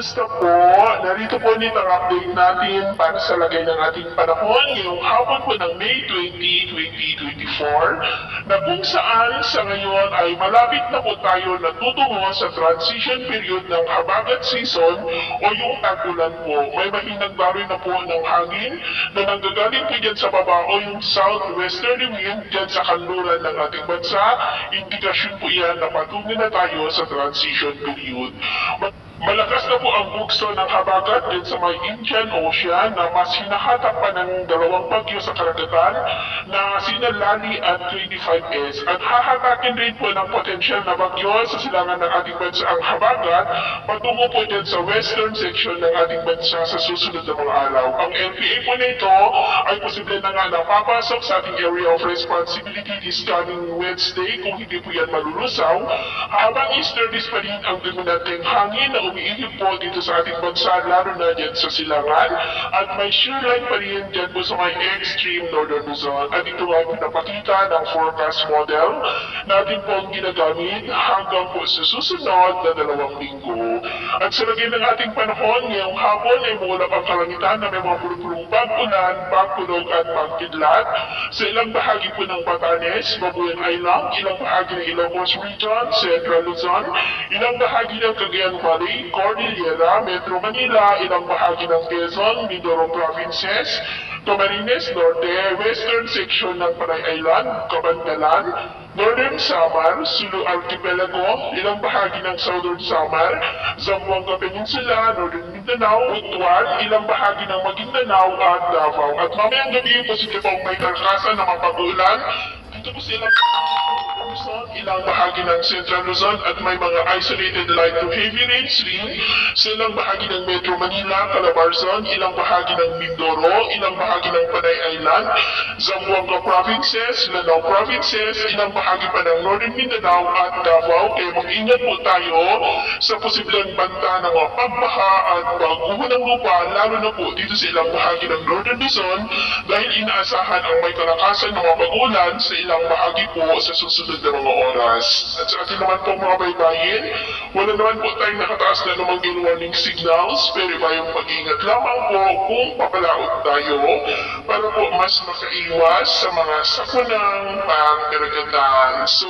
Kumusta po? Narito po ulit ang update natin para sa lagay ng ating panahon ngayong hapon po ng May 20, 2024 na kung saan sa ngayon ay malapit na po tayo natutungo sa transition period ng habagat season o yung tag-ulan po. May mahinang daloy na po ng hangin na nanggagaling po dyan sa baba o yung southwesterly wind dyan sa kanluran ng ating bansa. Indikasyon po yan na patungo na tayo sa transition period. Malakas na po ang bugso ng habagat din sa may Indian Ocean na mas hinahatak pa ng dalawang bagyo sa karagatan na sina Lani at 25S at hahatakin rin po ng potensyal na bagyo sa silangan ng ating bansa ang habagat patungo po din sa western section ng ating bansa sa susunod na mga araw. Ang LPA po nito ay posible na nga napapasok sa ating area of responsibility this coming Wednesday kung hindi po yan malulusaw habang easterlies pa rin ang dominanteng hangin na umiihip po dito sa ating bansa, lalo na dyan sa silangan. At may shear line pa rin dyan po sa may extreme northern Luzon. At ito ay pinapakita ng forecast model natin po ang ginagamit hanggang po sa susunod na 2 linggo. At sa lagay ng ating panahon, ngayong hapon ay mula ang kalangitan na may mga pulupulong pag-ulan, pagkulog at pagkidlat. Sa ilang bahagi po ng Batanes, Babuyan Island, ilang bahagi ng Ilocos Region, Central Luzon, ilang bahagi ng Cagayan Valley, Cordillera, Metro Manila, ilang bahagi ng Quezon, Mindoro Provinces, Camarines Norte, Western Section ng Panay Island, Cabandalan, Northern Samar, Sulu Archipelago, ilang bahagi ng Southern Samar, Zamboanga Peninsula, Northern Mindanao, Butuan, ilang bahagi ng Maguindanao at Davao. At mamayang gabi, posible pong may karkasan na mapag-ulan. Dito po sila Luzon, ilang bahagi ng Central Luzon at may mga isolated light to heavy rains rin sa ilang bahagi ng Metro Manila, Calabarzon, ilang bahagi ng Mindoro, ilang bahagi ng Panay Island, Zamboanga Provinces, Lanao Provinces, ilang bahagi pa ng Northern Mindanao at Davao. Kaya mag-ingat po tayo sa posibleng banta ng mga pagbaha at pagguho ng lupa, lalo na po dito sa ilang bahagi ng Northern Luzon dahil inaasahan ang may kalakasan ng mga pag-ulan sa ilang bahagi po sa susunod na mga oras. At sa atin naman po mga baybayin, wala naman po tayong nakataas na namang warning signals, pero bayang mag-ingat lamang po kung papalaot tayo para po mas makaiwas sa mga sakunang pangkaragatan. So,